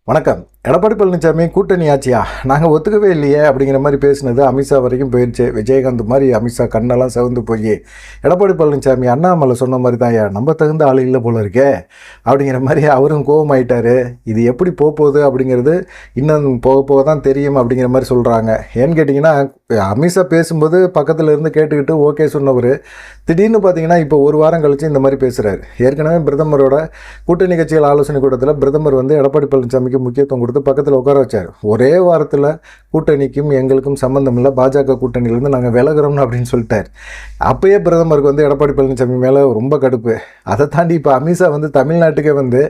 வணக்கம். எடப்பாடி பழனிசாமி கூட்டணி ஆட்சியா நாங்கள் ஒத்துக்கவே இல்லையே அப்படிங்கிற மாதிரி பேசினது அமித்ஷா வரைக்கும் போயிடுச்சு. விஜயகாந்த் மாதிரி அமித்ஷா கண்ணெல்லாம் சிவந்து போய் எடப்பாடி பழனிசாமி அண்ணாமலை சொன்ன மாதிரி தான் நம்ம தகுந்த ஆள் இல்லை போல இருக்கே அப்படிங்கிற மாதிரி அவரும் கோபமாயிட்டார். இது எப்படி போகுது அப்படிங்கிறது இன்னும் போக போக தான் தெரியும் அப்படிங்கிற மாதிரி சொல்கிறாங்க. ஏன்னு கேட்டிங்கன்னா அமித்ஷா பேசும்போது பக்கத்தில் இருந்து கேட்டுக்கிட்டு ஓகே சொன்னவர் திடீர்னு பார்த்தீங்கன்னா இப்போ ஒரு வாரம் கழித்து இந்த மாதிரி பேசுகிறாரு. ஏற்கனவே பிரதமரோட கூட்டணி கட்சிகள் ஆலோசனை கூட்டத்தில் பிரதமர் எடப்பாடி பழனிசாமிக்கு முக்கியத்துவம் கொடுத்து பக்கத்தில் உட்கார வச்சார். ஒரே வாரத்தில் கூட்டணிக்கும் எங்களுக்கும் சம்மந்தம் இல்லை, பாஜக கூட்டணியிலேருந்து நாங்கள் விலகிறோம்னு அப்படின்னு சொல்லிட்டார். அப்போயே பிரதமருக்கு எடப்பாடி பழனிசாமி மேலே ரொம்ப கடுப்பு. அதை தாண்டி இப்போ அமித்ஷா தமிழ்நாட்டுக்கே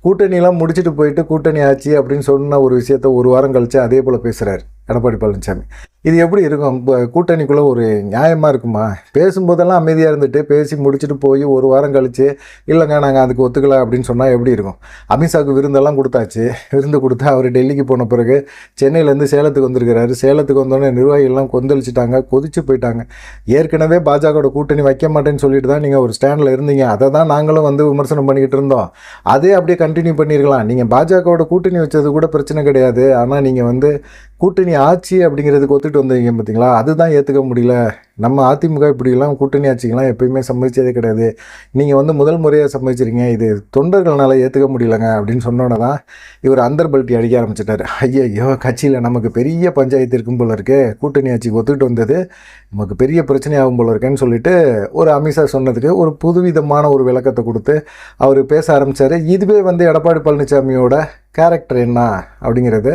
கூட்டணியெல்லாம் முடிச்சுட்டு போயிட்டு கூட்டணி ஆச்சு அப்படின்னு சொன்ன ஒரு விஷயத்த ஒரு வாரம் கழித்து அதே போல் பேசுகிறார் எடப்பாடி பழனிசாமி. இது எப்படி இருக்கும்? இப்போ கூட்டணிக்குள்ளே ஒரு நியாயமாக இருக்குமா? பேசும்போதெல்லாம் அமைதியாக இருந்துட்டு பேசி முடிச்சுட்டு போய் ஒரு வாரம் கழித்து இல்லைங்க நாங்கள் அதுக்கு ஒத்துக்கலை அப்படின்னு சொன்னால் எப்படி இருக்கும்? அமித்ஷாவுக்கு விருந்தெல்லாம் கொடுத்தாச்சு. விருந்து கொடுத்தா அவர் டெல்லிக்கு போன பிறகு சென்னையிலேருந்து சேலத்துக்கு வந்திருக்கிறாரு. சேலத்துக்கு வந்தோடனே நிர்வாகிகள்லாம் கொந்தளிச்சிட்டாங்க, கொதிச்சு போயிட்டாங்க. ஏற்கனவே பாஜகவோட கூட்டணி வைக்க மாட்டேன்னு சொல்லிட்டு தான் நீங்கள் ஒரு ஸ்டாண்டில் இருந்தீங்க. அதை தான் நாங்களும் விமர்சனம் பண்ணிக்கிட்டு இருந்தோம். அதே அப்படியே கண்டினியூ பண்ணியிருக்கலாம். நீங்கள் பாஜகவோட கூட்டணி வச்சது கூட பிரச்சனை கிடையாது. ஆனால் நீங்கள் கூட்டணி ஆட்சி அப்படிங்கிறதுக்கு ஒத்துட்டு வந்தீங்க பார்த்தீங்களா, அதுதான் ஏற்றுக்க முடியல. நம்ம அதிமுக இப்படிலாம் கூட்டணி ஆட்சிக்கெலாம் எப்பயுமே சம்மதிச்சதே கிடையாது. நீங்கள் முதல் முறையாக சம்மதிச்சிருங்க, இது தொண்டர்களால் ஏற்றுக்க முடியலங்க அப்படின்னு சொன்னோன்னே தான் இவர் அந்தர்பல்ட்டி அடிக்க ஆரம்பிச்சிட்டார். ஐயோ கட்சியில் நமக்கு பெரிய பஞ்சாயத்து இருக்கும் போல இருக்கே, கூட்டணி ஆட்சிக்கு ஒத்துக்கிட்டு வந்தது நமக்கு பெரிய பிரச்சனையாகும் போல இருக்கேன்னு சொல்லிட்டு ஒரு அமித்ஷா சொன்னதுக்கு ஒரு புதுவிதமான ஒரு விளக்கத்தை கொடுத்து அவர் பேச ஆரம்பித்தார். இதுவே எடப்பாடி பழனிசாமியோட கேரக்டர் என்ன அப்படிங்கிறது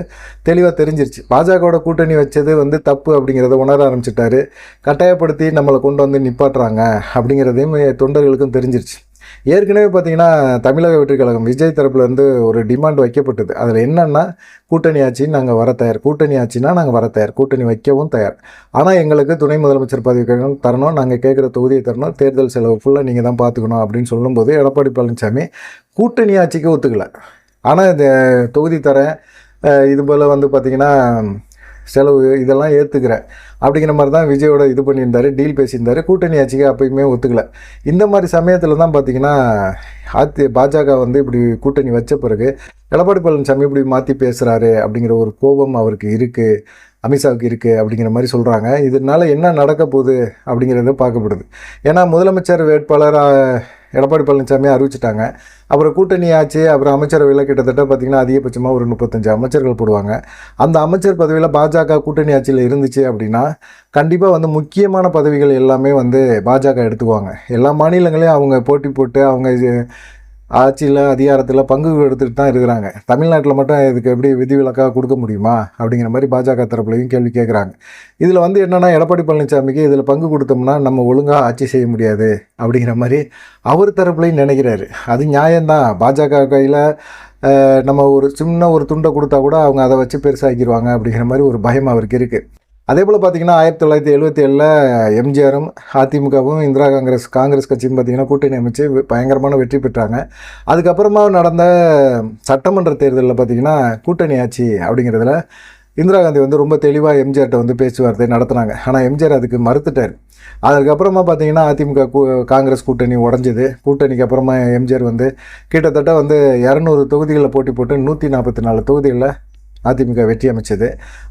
தெளிவாக தெரிஞ்சிருச்சு. பாஜகவோட கூட்டணி வச்சது தப்பு அப்படிங்கிறத உணர ஆரம்பிச்சிட்டாரு. கட்டாயப்படுத்தி நம்மளை கொண்டு நிப்பாட்டுறாங்க அப்படிங்கிறதையும் தொண்டர்களுக்கும் தெரிஞ்சிருச்சு. ஏற்கனவே பார்த்தீங்கன்னா தமிழக வெற்றி கழகம் விஜய் தரப்புலேருந்து ஒரு டிமாண்ட் வைக்கப்பட்டது. அதில் என்னென்னா கூட்டணி ஆட்சின்னு நாங்கள் வர தயார், கூட்டணி ஆட்சின்னா நாங்கள் வர தயார், கூட்டணி வைக்கவும் தயார். ஆனால் எங்களுக்கு துணை முதலமைச்சர் பதவி தரணும், நாங்கள் கேட்குற தொகுதியை தரணும், தேர்தல் செலவு ஃபுல்லாக நீங்கள் தான் பார்த்துக்கணும் அப்படின்னு சொல்லும்போது எடப்பாடி பழனிசாமி கூட்டணி ஆட்சிக்கு ஒத்துக்கலை. ஆனால் இந்த தொகுதி தரேன், இது போல் பார்த்திங்கன்னா செலவு இதெல்லாம் ஏற்றுக்கிறேன் அப்படிங்கிற மாதிரி தான் விஜயோட இது பண்ணியிருந்தார், டீல் பேசியிருந்தார். கூட்டணி ஆட்சிக்கு அப்பயுமே ஒத்துக்கலை. இந்த மாதிரி சமயத்தில் தான் பார்த்திங்கன்னா பாஜக இப்படி கூட்டணி வச்ச பிறகு எடப்பாடி பழனிசாமி இப்படி மாற்றி பேசுகிறாரு அப்படிங்கிற ஒரு கோபம் அவருக்கு இருக்குது, அமித்ஷாவுக்கு இருக்குது அப்படிங்கிற மாதிரி சொல்கிறாங்க. இதனால் என்ன நடக்க போகுது அப்படிங்கிறத பார்க்கப்படுது. ஏன்னா முதலமைச்சர் வேட்பாளராக எடப்பாடி பழனிசாமி அறிவிச்சிட்டாங்க. அப்புறம் கூட்டணி ஆச்சு, அப்புறம் அமைச்சரவையில் கிட்டத்தட்ட பார்த்திங்கன்னா அதிகபட்சமாக ஒரு 35 அமைச்சர்கள் போடுவாங்க. அந்த அமைச்சர் பதவியில் பாஜக கூட்டணி ஆட்சியில் இருந்துச்சு அப்படின்னா கண்டிப்பாக முக்கியமான பதவிகள் எல்லாமே பாஜக எடுத்துக்குவாங்க. எல்லா மாநிலங்களையும் அவங்க போட்டி போட்டு அவங்க ஆட்சியில் அதிகாரத்தில் பங்கு எடுத்துகிட்டு தான் இருக்கிறாங்க. தமிழ்நாட்டில் மட்டும் இதுக்கு எப்படி விதிவிலக்காக கொடுக்க முடியுமா அப்படிங்கிற மாதிரி பாஜக தரப்புலையும் கேள்வி கேட்குறாங்க. இதில் என்னென்னா எடப்பாடி பழனிசாமிக்கு இதில் பங்கு கொடுத்தோம்னா நம்ம ஒழுங்காக ஆட்சி செய்ய முடியாது அப்படிங்கிற மாதிரி அவர் தரப்புலையும் நினைக்கிறாரு. அது நியாயம்தான். பாஜக கையில் நம்ம ஒரு சின்ன ஒரு துண்டை கொடுத்தா கூட அவங்க அதை வச்சு பெருசாக்கிடுவாங்க அப்படிங்கிற மாதிரி ஒரு பயம் அவருக்கு இருக்குது. அதே போல் பார்த்திங்கன்னா 1977 எம்ஜிஆரும் அதிமுகவும் இந்திரா காங்கிரஸ் கட்சியும் பார்த்திங்கன்னா கூட்டணி அமைச்சு பயங்கரமான வெற்றி பெற்றாங்க. அதுக்கப்புறமா நடந்த சட்டமன்ற தேர்தலில் பார்த்திங்கன்னா கூட்டணி ஆட்சி அப்படிங்கிறதுல இந்திரா காந்தி ரொம்ப தெளிவாக எம்ஜிஆர்கிட்ட பேச்சுவார்த்தை நடத்துனாங்க. ஆனால் எம்ஜிஆர் அதுக்கு மறுத்துட்டார். அதுக்கப்புறமா பார்த்திங்கன்னா அதிமுக காங்கிரஸ் கூட்டணி உடஞ்சிது. கூட்டணிக்கு அப்புறமா எம்ஜிஆர் கிட்டத்தட்ட 200 தொகுதிகளில் போட்டி போட்டு 144 தொகுதிகளில் அதிமுக வெற்றி அமைச்சது.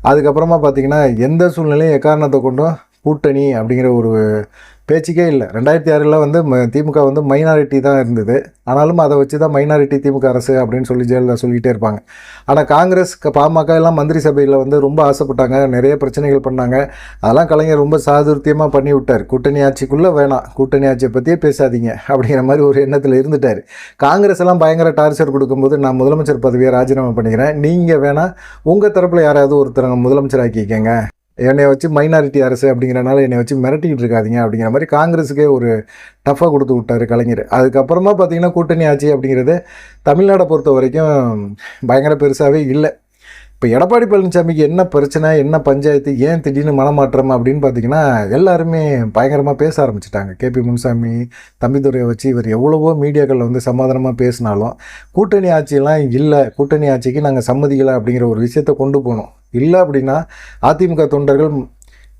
அதுக்கப்புறமா பார்த்திங்கன்னா எந்த சூழ்நிலையும் எக்காரணத்தை கொண்டும் கூட்டணி அப்படிங்கிற ஒரு பேச்சுக்கே இல்லை. 2006 திமுக மைனாரிட்டி தான் இருந்தது. ஆனாலும் அதை வச்சு தான் மைனாரிட்டி திமுக அரசு அப்படின்னு சொல்லி ஜெயலலிதா சொல்லிகிட்டே இருப்பாங்க. ஆனால் காங்கிரஸ் பாமக எல்லாம் மந்திரி சபையில் ரொம்ப ஆசைப்பட்டாங்க, நிறைய பிரச்சனைகள் பண்ணாங்க. அதெல்லாம் கலைஞர் ரொம்ப சாதுர்த்தியமாக பண்ணி விட்டார். கூட்டணி ஆட்சிக்குள்ளே வேணாம், கூட்டணி ஆட்சியை பற்றியே பேசாதீங்க அப்படிங்கிற மாதிரி ஒரு எண்ணத்தில் இருந்துட்டார். காங்கிரஸ் எல்லாம் பயங்கர டார்ச்சர் கொடுக்கும்போது நான் முதலமைச்சர் பதவியை ராஜினாமா பண்ணிக்கிறேன், நீங்கள் வேணால் உங்கள் தரப்பில் யாராவது ஒருத்தரங்க முதலமைச்சர் ஆக்கிக்கங்க, என்னை வச்சு மைனாரிட்டி அரசு அப்படிங்கிறனால என்னை வச்சு மிரட்டிக்கிட்டு இருக்காதிங்க அப்படிங்கிற மாதிரி காங்கிரஸுக்கே ஒரு டஃப்பாக கொடுத்து விட்டார் கலைஞர். அதுக்கப்புறமா பார்த்திங்கன்னா கூட்டணி ஆட்சி அப்படிங்கிறது தமிழ்நாடை பொறுத்த வரைக்கும் பயங்கர பெருசாகவே இல்லை. இப்போ எடப்பாடி பழனிசாமிக்கு என்ன பிரச்சனை, என்ன பஞ்சாயத்து, ஏன் திடீர்னு மனமாற்றம் அப்படின்னு பார்த்திங்கன்னா எல்லாருமே பயங்கரமாக பேச ஆரம்பிச்சிட்டாங்க. கேபி முனுசாமி, தம்பிதுரையை வச்சு இவர் எவ்வளவோ மீடியாக்களில் சமாதானமாக பேசினாலும் கூட்டணி ஆட்சியெல்லாம் இல்லை, கூட்டணி ஆட்சிக்கு நாங்கள் சம்மதிக்கலை அப்படிங்கிற ஒரு விஷயத்தை கொண்டு போகணும். இல்லை அப்படின்னா அதிமுக தொண்டர்கள்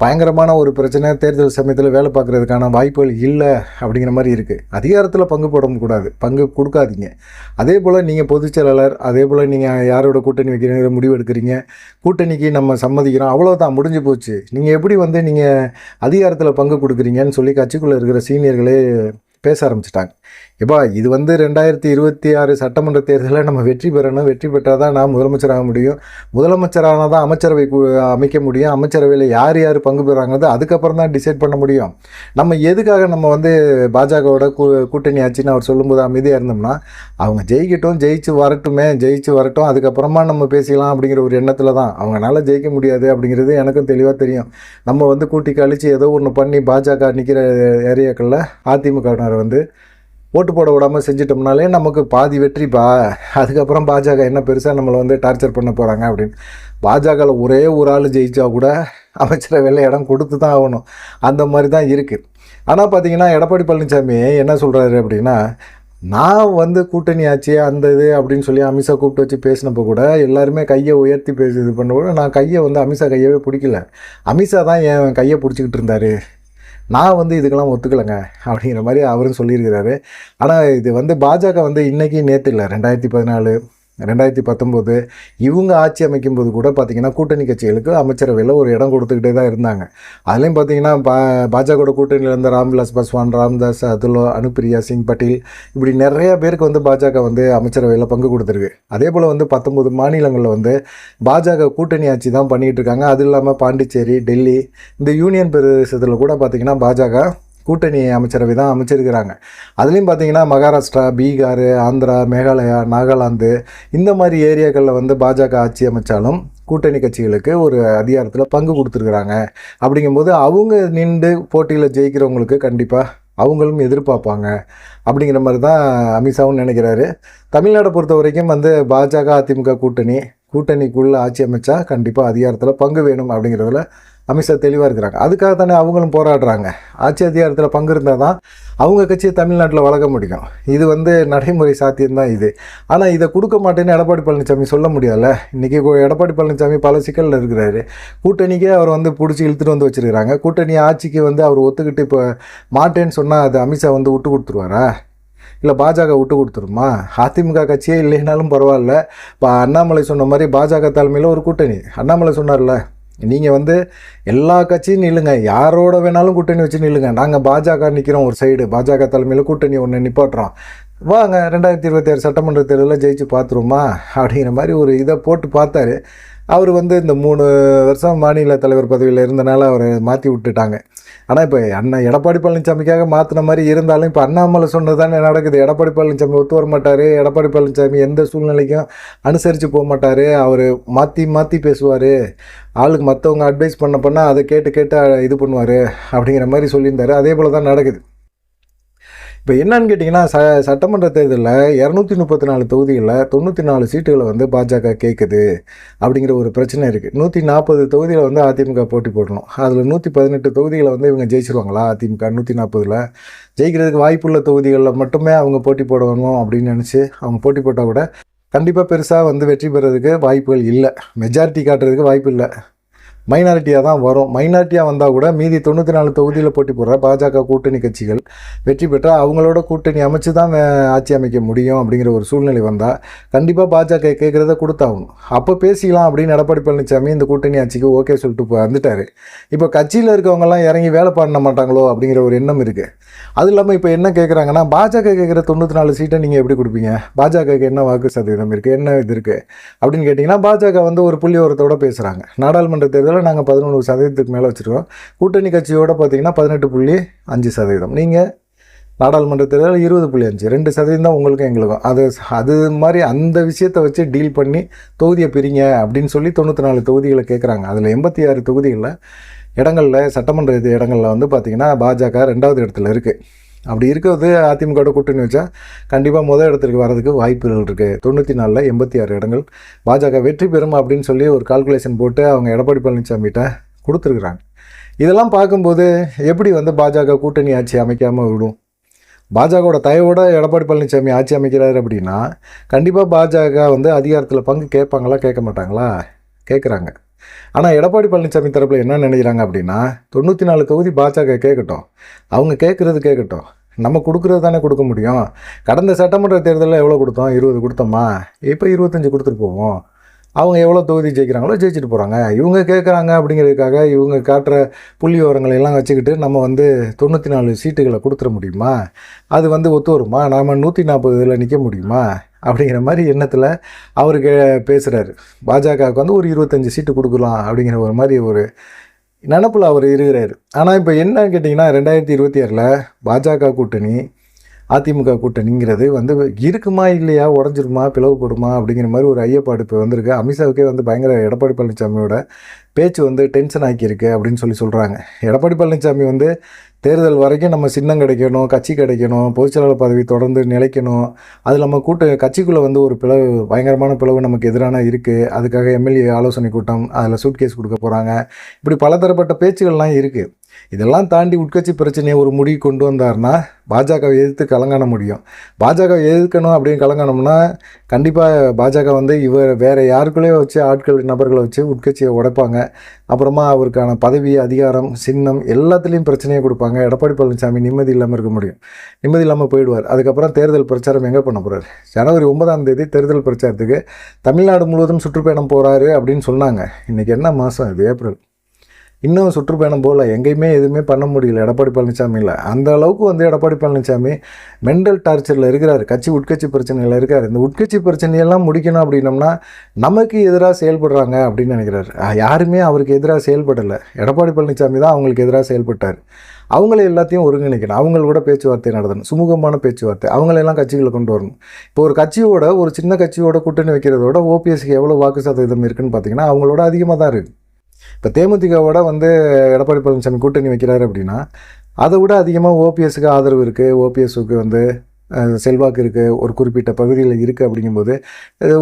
பயங்கரமான ஒரு பிரச்சனை. தேர்தல் சமயத்தில் வேலை பார்க்குறதுக்கான வாய்ப்புகள் இல்லை அப்படிங்கிற மாதிரி இருக்குது. அதிகாரத்தில் பங்கு போடக்கூடாது, பங்கு கொடுக்காதீங்க. அதே போல் நீங்கள் பொதுச் செயலாளர், அதே போல் நீங்கள் யாரோட கூட்டணி வைக்கிறீங்க முடிவு எடுக்கிறீங்க, கூட்டணிக்கு நம்ம சம்மதிக்கிறோம், அவ்வளோதான், முடிஞ்சு போச்சு. நீங்கள் எப்படி நீங்கள் அதிகாரத்தில் பங்கு கொடுக்குறீங்கன்னு சொல்லி கட்சிக்குள்ளே இருக்கிற சீனியர்களே பேச ஆரம்பிச்சிட்டாங்க. இப்போ இது 2026 சட்டமன்ற தேர்தலில் நம்ம வெற்றி பெறணும். வெற்றி பெற்றால் தான் நான் முதலமைச்சராக முடியும். முதலமைச்சரானால் தான் அமைச்சரவை அமைக்க முடியும். அமைச்சரவையில் யார் யார் பங்கு பெறாங்கிறது அதுக்கப்புறம் தான் டிசைட் பண்ண முடியும். நம்ம எதுக்காக நம்ம பாஜகவோட கூட்டணி ஆச்சுன்னு அவர் சொல்லும்போது அமைதியாக இருந்தோம்னா, அவங்க ஜெயிக்கட்டும், ஜெயிச்சு வரட்டும், அதுக்கப்புறமா நம்ம பேசிக்கலாம் அப்படிங்கிற ஒரு எண்ணத்தில் தான். அவங்களால ஜெயிக்க முடியாது அப்படிங்கிறது எனக்கும் தெளிவாக தெரியும். நம்ம கூட்டி கழித்து ஏதோ ஒன்று பண்ணி பாஜக நிற்கிற ஏரியாக்களில் அதிமுகவினர் ஓட்டு போட விடாமல் செஞ்சிட்டோம்னாலே நமக்கு பாதி வெற்றிப்பா. அதுக்கப்புறம் பாஜக என்ன பெருசாக நம்மளை டார்ச்சர் பண்ண போகிறாங்க அப்படின்னு. பாஜகவில் ஒரே ஒரு ஆள் ஜெயிச்சா கூட அமைச்சரவையில் இடம் கொடுத்து தான் ஆகணும். அந்த மாதிரி தான் இருக்குது. ஆனால் பார்த்தீங்கன்னா எடப்பாடி பழனிசாமி என்ன சொல்கிறாரு அப்படின்னா, நான் கூட்டணி ஆச்சு அந்த இது அப்படின்னு சொல்லி அமித்ஷா கூப்பிட்டு வச்சு பேசினப்போ கூட எல்லாருமே கையை உயர்த்தி இது பண்ண கூட நான் கையை அமித்ஷா கையவே பிடிக்கல. அமித்ஷா தான் என் கையை பிடிச்சிக்கிட்டு இருந்தார். நான் இதுக்கெல்லாம் ஒத்துக்கலைங்க அப்படிங்கிற மாதிரி அவரும் சொல்லியிருக்கிறாரு. ஆனால் இது பாஜக இன்றைக்கி நேற்று இல்லை, 2014 2019 இவங்க ஆட்சி அமைக்கும்போது கூட பார்த்திங்கன்னா கூட்டணி கட்சிகளுக்கு அமைச்சரவையில் ஒரு இடம் கொடுத்துக்கிட்டே தான் இருந்தாங்க. அதுலேயும் பார்த்திங்கன்னா பாஜகவோட கூட்டணியில் இருந்த ராம்விலாஸ் பாஸ்வான், ராம்தாஸ் அதுலோ, அனுப்பிரியா சிங் பட்டேல், இப்படி நிறைய பேருக்கு பாஜக அமைச்சரவையில் பங்கு கொடுத்துருக்கு. அதே போல் 19 மாநிலங்களில் பாஜக கூட்டணி ஆட்சி தான் பண்ணிகிட்டு இருக்காங்க. அது இல்லாமல் பாண்டிச்சேரி, டெல்லி, இந்த யூனியன் பிரதேசத்தில் கூட பார்த்திங்கன்னா பாஜக கூட்டணி அமைச்சரவை தான் அமைச்சிருக்கிறாங்க. அதுலேயும் பார்த்திங்கன்னா மகாராஷ்டிரா, பீகார், ஆந்திரா, மேகாலயா, நாகாலாந்து இந்த மாதிரி ஏரியாக்களில் பாஜக ஆட்சி அமைச்சாலும் கூட்டணி கட்சிகளுக்கு ஒரு அதிகாரத்தில் பங்கு கொடுத்துருக்குறாங்க. அப்படிங்கும்போது அவங்க நின்று போட்டியில் ஜெயிக்கிறவங்களுக்கு கண்டிப்பாக அவங்களும் எதிர்பார்ப்பாங்க அப்படிங்கிற மாதிரி தான் அமித்ஷாவும் நினைக்கிறாரு. தமிழ்நாடை பொறுத்த வரைக்கும் பாஜக அதிமுக கூட்டணிக்குள்ளே ஆட்சி அமைச்சா கண்டிப்பாக அதிகாரத்தில் பங்கு வேணும் அப்படிங்கிறதுல அமித்ஷா தெளிவாக இருக்கிறாங்க. அதுக்காக தானே அவங்களும் போராடுறாங்க. ஆட்சி அதிகாரத்தில் பங்கு இருந்தால் தான் அவங்க கட்சியை தமிழ்நாட்டில் வளர்க்க முடியும். இது நடைமுறை சாத்தியம்தான் இது. ஆனால் இதை கொடுக்க மாட்டேன்னு எடப்பாடி பழனிசாமி சொல்ல முடியாதுல்ல. இன்றைக்கி எடப்பாடி பழனிசாமி பல சிக்கலில் இருக்கிறாரு. கூட்டணிக்கே அவர் பிடிச்சி இழுத்துட்டு வச்சுருக்கிறாங்க. கூட்டணி ஆட்சிக்கு அவர் ஒத்துக்கிட்டு இப்போ மாட்டேன்னு சொன்னால் அது அமித்ஷா விட்டு கொடுத்துருவாரா? இல்லை பாஜக விட்டு கொடுத்துருமா? அதிமுக கட்சியே இல்லைனாலும் பரவாயில்ல. இப்போ அண்ணாமலை சொன்ன மாதிரி பாஜக தலைமையில் ஒரு கூட்டணி. அண்ணாமலை சொன்னார்ல, நீங்கள் எல்லா கட்சியும் நில்லுங்க, யாரோட வேணாலும் கூட்டணி வச்சு நில்லுங்க, நாங்கள் பாஜக நிற்கிறோம் ஒரு சைடு, பாஜக தலைமையில் கூட்டணி ஒன்று நிப்பாட்டுறோம், வாங்க 2026 சட்டமன்ற தேர்தலில் ஜெயிச்சு பார்த்துருமா அப்படிங்கிற மாதிரி ஒரு இதை போட்டு பார்த்தாரு. அவர் இந்த 3 வருஷம் மாநில தலைவர் பதவியில் இருந்தனால அவரை மாற்றி விட்டுட்டாங்க. ஆனால் இப்போ எடப்பாடி பழனிசாமிக்காக மாற்றின மாதிரி இருந்தாலும் இப்போ அண்ணாமலை சொன்னது தானே நடக்குது. எடப்பாடி பழனிசாமி ஒத்து வர மாட்டார். எடப்பாடி பழனிசாமி எந்த சூழ்நிலைக்கும் அனுசரித்து போக மாட்டார். அவர் மாற்றி பேசுவார். ஆளுக்கு மற்றவங்க அட்வைஸ் பண்ணால் அதை கேட்டு இது பண்ணுவார் அப்படிங்கிற மாதிரி சொல்லியிருந்தார். அதே போல் தான் நடக்குது. இப்போ என்னன்னு கேட்டிங்கன்னா, சட்டமன்ற தேர்தலில் 234 தொகுதிகளில் 94 சீட்டுகளை பாஜக கேட்குது அப்படிங்கிற ஒரு பிரச்சனை இருக்குது. 140 தொகுதியில் அதிமுக போட்டி போடணும். அதில் 118 தொகுதிகளை இவங்க ஜெயிச்சிருவாங்களா? அதிமுக 140ல் ஜெயிக்கிறதுக்கு வாய்ப்புள்ள தொகுதிகளில் மட்டுமே அவங்க போட்டி போடணும் அப்படின்னு நினச்சி அவங்க போட்டி போட்டால் கூட கண்டிப்பாக பெருசாக வெற்றி பெறதுக்கு வாய்ப்புகள் இல்லை. மெஜாரிட்டி காட்டுறதுக்கு வாய்ப்பு இல்லை. மைனாரிட்டியாக தான் வரும். மைனாரிட்டியாக வந்தால் கூட மீதி 94 தொகுதியில் போட்டி போடுற பாஜக கூட்டணி கட்சிகள் வெற்றி பெற்றால் அவங்களோட கூட்டணி அமைச்சு தான் ஆட்சி அமைக்க முடியும். அப்படிங்கிற ஒரு சூழ்நிலை வந்தால் கண்டிப்பாக பாஜக கேட்குறத கொடுத்தாகணும். அப்போ பேசிக்கலாம் அப்படின்னு எடப்பாடி பழனிசாமி இந்த கூட்டணி ஆட்சிக்கு ஓகே சொல்லிட்டு வந்துட்டார். இப்போ கட்சியில் இருக்கவங்கலாம் இறங்கி வேலை பண்ண மாட்டாங்களோ அப்படிங்கிற ஒரு எண்ணம் இருக்குது. அது இல்லாமல் இப்போ என்ன கேட்குறாங்கன்னா, பாஜக கேட்குற 94 சீட்டை நீங்கள் எப்படி கொடுப்பீங்க? பாஜகவுக்கு என்ன வாக்கு சதவீதம் இருக்குது, என்ன இது இருக்குது அப்படின்னு கேட்டிங்கன்னா, பாஜக ஒரு புள்ளி ஓரத்தோடு பேசுகிறாங்க. நாடாளுமன்ற தேர்தல் நாங்கள் 11% மேலே வச்சுருக்கோம். கூட்டணி கட்சியோடு பார்த்தீங்கன்னா 18.5%. நீங்கள் நாடாளுமன்ற தேர்தல் 20.5, 2% தான் உங்களுக்கும் எங்களுக்கும். அது மாதிரி அந்த விஷயத்தை வச்சு டீல் பண்ணி தொகுதியை பிரிங்க அப்படின்னு சொல்லி 94 தொகுதிகளை கேட்குறாங்க. அதில் 86 தொகுதிகளில் இடங்களில் சட்டமன்ற இடங்களில் பார்த்திங்கன்னா பாஜக 2வது இடத்துல இருக்குது. அப்படி இருக்கிறது அதிமுக கூட்டணி வச்சா கண்டிப்பாக முதல் இடத்துக்கு வரதுக்கு வாய்ப்புகள் இருக்குது. 94ல் 86 இடங்கள் பாஜக வெற்றி பெறும் அப்படின்னு சொல்லி ஒரு கால்குலேஷன் போட்டு அவங்க எடப்பாடி பழனிசாமிகிட்ட கொடுத்துருக்குறாங்க. இதெல்லாம் பார்க்கும்போது எப்படி பாஜக கூட்டணி ஆட்சி அமைக்காமல் விடும்? பாஜகவோட தயவோட எடப்பாடி பழனிசாமி ஆட்சி அமைக்கிறாரு அப்படின்னா கண்டிப்பாக பாஜக அதிகாரத்தில் பங்கு கேட்பாங்களா கேட்க மாட்டாங்களா? கேட்குறாங்க. ஆனால் எடப்பாடி பழனிசாமி தரப்பில் என்ன நினைக்கிறாங்க அப்படின்னா 94 தொகுதி பாஜக கேட்கட்டும், அவங்க கேட்குறது கேட்கட்டும், நம்ம கொடுக்குறது தானே கொடுக்க முடியும். கடந்த சட்டமன்ற தேர்தலில் எவ்வளோ கொடுத்தோம்? 20 கொடுத்தோமா? இப்போ 25 கொடுத்துட்டு போவோம். அவங்க எவ்வளோ தொகுதி ஜெயிக்கிறாங்களோ ஜெயிச்சுட்டு போகிறாங்க. இவங்க கேட்குறாங்க அப்படிங்கிறதுக்காக இவங்க காட்டுற புள்ளி விவரங்களை எல்லாம் வச்சுக்கிட்டு நம்ம 94 சீட்டுகளை கொடுத்துட முடியுமா? அது ஒத்து வருமா? நாம் 140 நிற்க முடியுமா? அப்படிங்கிற மாதிரி எண்ணத்தில் அவருக்கு பேசுகிறாரு. பாஜகவுக்கு ஒரு 25 சீட்டு கொடுக்கலாம் அப்படிங்கிற ஒரு மாதிரி ஒரு நினப்பில் அவர் இருக்கிறார். ஆனால் இப்போ என்ன கேட்டிங்கன்னா 2026 பாஜக கூட்டணி அதிமுக கூட்டணிங்கிறது இருக்குமா இல்லையா, உடஞ்சிருமா, பிளவுபடுமா அப்படிங்கிற மாதிரி ஒரு ஐயப்பாடு இப்போ வந்திருக்கு. அமித்ஷாவுக்கே பயங்கர எடப்பாடி பழனிசாமியோட பேச்சு டென்ஷன் ஆக்கியிருக்கு அப்படின்னு சொல்கிறாங்க. எடப்பாடி பழனிசாமி தேர்தல் வரைக்கும் நம்ம சின்னம் கிடைக்கணும், கட்சி கிடைக்கணும், பொதுச்செயலாளர் பதவி தொடர்ந்து நிலைக்கணும், அது நம்ம கட்சிக்குள்ளே ஒரு பிளவு, பயங்கரமான பிளவு நமக்கு எதிரான இருக்குது, அதுக்காக எம்எல்ஏ ஆலோசனை கூட்டம், அதில் சூட்கேஸ் கொடுக்க போகிறாங்க, இப்படி பலதரப்பட்ட பேச்சுகள்லாம் இருக்குது. இதெல்லாம் தாண்டி உட்கட்சி பிரச்சனையை ஒரு முடிவு கொண்டு வந்தார்னா பாஜகவை எதிர்த்து கலங்காண முடியும். பாஜகவை எதிர்க்கணும் அப்படின்னு கலங்கானோம்னா கண்டிப்பாக பாஜக இவர் வேறு யாருக்குள்ளேயோ வச்சு நபர்களை வச்சு உட்கட்சியை உடைப்பாங்க. அப்புறமா அவருக்கான பதவி, அதிகாரம், சின்னம் எல்லாத்துலேயும் பிரச்சனையை கொடுப்பாங்க. எடப்பாடி பழனிசாமி நிம்மதி இல்லாமல் இருக்க முடியும், நிம்மதி இல்லாமல் போயிடுவார். அதுக்கப்புறம் தேர்தல் பிரச்சாரம் எங்கே பண்ண போகிறார்? ஜனவரி 9 தேர்தல் பிரச்சாரத்துக்கு தமிழ்நாடு முழுவதும் சுற்றுப்பயணம் போகிறாரு அப்படின்னு சொன்னாங்க. இன்றைக்கி என்ன மாதம்? இது ஏப்ரல். இன்னும் சுற்றுப்பயணம் போகல, எங்கேயுமே எதுவுமே பண்ண முடியல எடப்பாடி பழனிசாமியில். அந்த அளவுக்கு எடப்பாடி பழனிசாமி மென்டல் டார்ச்சரில் இருக்கிறார், உட்கட்சி பிரச்சனையில் இருக்கார். இந்த உட்கட்சி பிரச்சனையெல்லாம் முடிக்கணும் அப்படின்னம்னா நமக்கு எதிராக செயல்படுறாங்க அப்படின்னு நினைக்கிறார். யாருமே அவருக்கு எதிராக செயல்படலை, எடப்பாடி பழனிசாமி தான் அவங்களுக்கு எதிராக செயல்பட்டார். அவங்கள எல்லாத்தையும் ஒருங்கிணைக்கணும், அவங்களோட பேச்சுவார்த்தை நடத்தணும், சுமூகமான பேச்சுவார்த்தை, அவங்களெல்லாம் கட்சிகளை கொண்டு வரணும். இப்போ ஒரு கட்சியோட, ஒரு சின்ன கட்சியோட கூட்டணி வைக்கிறதோட ஓபிஎஸ்க்கு எவ்வளோ வாக்கு சதவீதம் இருக்குதுன்னு பார்த்தீங்கன்னா அவங்களோட அதிகமாக தான் இருக்குது. இப்போ தேமுதிகவோட எடப்பாடி பழனிசாமி கூட்டணி வைக்கிறாரு அப்படின்னா அதை விட அதிகமாக ஓபிஎஸ்க்கு ஆதரவு இருக்குது, ஓபிஎஸ்க்கு செல்வாக்கு இருக்குது, ஒரு குறிப்பிட்ட பகுதியில் இருக்குது. அப்படிங்கும்போது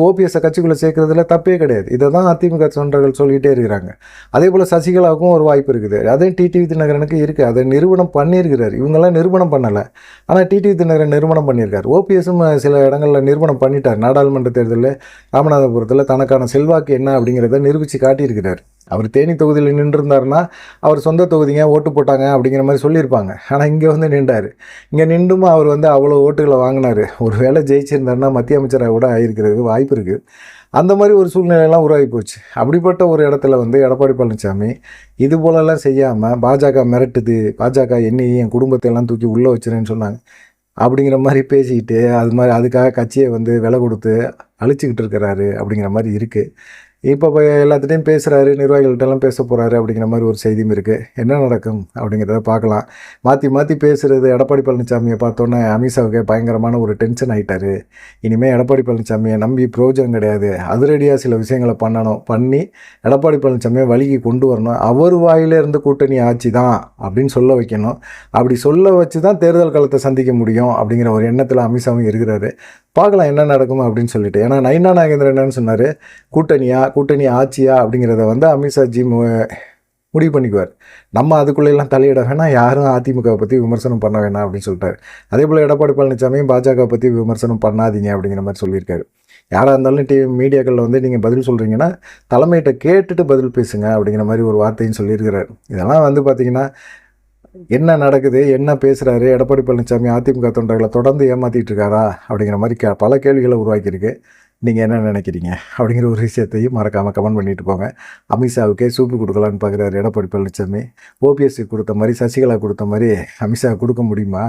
ஓபிஎஸ்ஸை கட்சிக்குள்ளே சேர்க்குறதுல தப்பே கிடையாது. இதை தான் அதிமுக தொண்டர்கள் சொல்லிகிட்டே இருக்கிறாங்க. அதே போல் சசிகலாவுக்கும் ஒரு வாய்ப்பு இருக்குது, அதே டிடிவி தினகரனுக்கு இருக்குது. அதை நிறுவனம் பண்ணியிருக்கிறார். இவங்கெல்லாம் நிறுவனம் பண்ணலை, ஆனால் டிடிவி தினகரன் நிறுவனம் பண்ணியிருக்கார். ஓபிஎஸும் சில இடங்களில் நிறுவனம் பண்ணிட்டார். நாடாளுமன்ற தேர்தலில் ராமநாதபுரத்தில் தனக்கான செல்வாக்கு என்ன அப்படிங்கிறத நிரூபித்து காட்டியிருக்கிறார். அவர் தேனி தொகுதியில் நின்றுருந்தாருன்னா அவர் சொந்த தொகுதிங்க ஓட்டு போட்டாங்க அப்படிங்கிற மாதிரி சொல்லியிருப்பாங்க. ஆனால் இங்கே நின்றார். இங்கே நின்றும் அவர் அவ்வளோ ஓட்டுகளை வாங்கினார். ஒரு வேளை ஜெயிச்சிருந்தாருன்னா மத்திய அமைச்சராக கூட ஆகிருக்கிறது வாய்ப்பு இருக்குது. அந்த மாதிரி ஒரு சூழ்நிலையெல்லாம் உருவாகி போச்சு. அப்படிப்பட்ட ஒரு இடத்துல எடப்பாடி பழனிசாமி இது போலலாம் செய்யாமல் பாஜக மிரட்டுது, பாஜக என்னையும் என் குடும்பத்தை எல்லாம் தூக்கி உள்ளே வச்சுருன்னு சொன்னாங்க அப்படிங்கிற மாதிரி பேசிக்கிட்டு அதுக்காக கட்சியை விலை கொடுத்து அழிச்சிக்கிட்டு இருக்கிறாரு அப்படிங்கிற மாதிரி இருக்குது. இப்போ எல்லாத்துட்டையும் பேசுகிறாரு, நிர்வாகிகள்கிட்டலாம் பேச போகிறாரு அப்படிங்கிற மாதிரி ஒரு செய்தியும் இருக்குது. என்ன நடக்கும் அப்படிங்கிறத பார்க்கலாம். மாற்றி பேசுகிறது எடப்பாடி பழனிசாமியை பார்த்தோன்னே அமித்ஷாவுக்கு பயங்கரமான ஒரு டென்ஷன் ஆகிட்டார். இனிமேல் எடப்பாடி பழனிசாமியை நம்பி பிரயோஜனம் கிடையாது, அதிரடியாக சில விஷயங்களை பண்ணி எடப்பாடி பழனிசாமியை வழிக்கு கொண்டு வரணும். அவர் வாயிலிருந்து கூட்டணி ஆட்சி தான் அப்படின்னு சொல்ல வைக்கணும். அப்படி சொல்ல வச்சு தான் தேர்தல் காலத்தை சந்திக்க முடியும் அப்படிங்கிற ஒரு எண்ணத்தில் அமித்ஷாவும் இருக்கிறாரு. பார்க்கலாம் என்ன நடக்கும் அப்படின்னு சொல்லிட்டு. ஏன்னா நயினா நாகேந்திரன் என்னன்னு சொன்னார், கூட்டணி ஆட்சியா அப்படிங்கிறத அமித்ஷாஜி முடிவு பண்ணிக்குவார். நம்ம அதுக்குள்ளெல்லாம் தலையிட வேணாம், யாரும் அதிமுகவை பற்றி விமர்சனம் பண்ண வேணாம் அப்படின்னு சொல்லிட்டார். அதே போல் எடப்பாடி பழனிசாமியும் பாஜக பற்றி விமர்சனம் பண்ணாதீங்க அப்படிங்கிற மாதிரி சொல்லியிருக்காரு. யாராக இருந்தாலும் மீடியாக்களில் நீங்கள் பதில் சொல்கிறீங்கன்னா தலைமையிட்ட கேட்டுட்டு பதில் பேசுங்க அப்படிங்கிற மாதிரி ஒரு வார்த்தையும் சொல்லியிருக்கிறார். இதெல்லாம் பார்த்திங்கன்னா என்ன நடக்குது, என்ன பேசுகிறாரு எடப்பாடி பழனிசாமி, அதிமுக தொண்டர்களை தொடர்ந்து ஏமாற்றிட்டு இருக்காரா அப்படிங்கிற மாதிரி பல கேள்விகளை உருவாக்கியிருக்கு. நீங்கள் என்ன நினைக்கிறீங்க அப்படிங்கிற ஒரு விஷயத்தையும் மறக்காமல் கமெண்ட் பண்ணிட்டு போங்க. அமித்ஷாவுக்கே சூப்பு கொடுக்கலான்னு பார்க்குறாரு எடப்பாடி பழனிசாமி. ஓபிஎஸ்சி கொடுத்த மாதிரி, சசிகலா கொடுத்த மாதிரி அமித்ஷா கொடுக்க முடியுமா?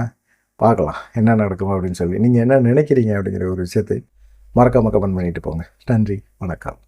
பார்க்கலாம் என்ன நடக்கும் அப்படின்னு சொல்லி. நீங்கள் என்ன நினைக்கிறீங்க அப்படிங்கிற ஒரு விஷயத்தை மறக்காமல் கமெண்ட் பண்ணிட்டு போங்க. நன்றி, வணக்கம்.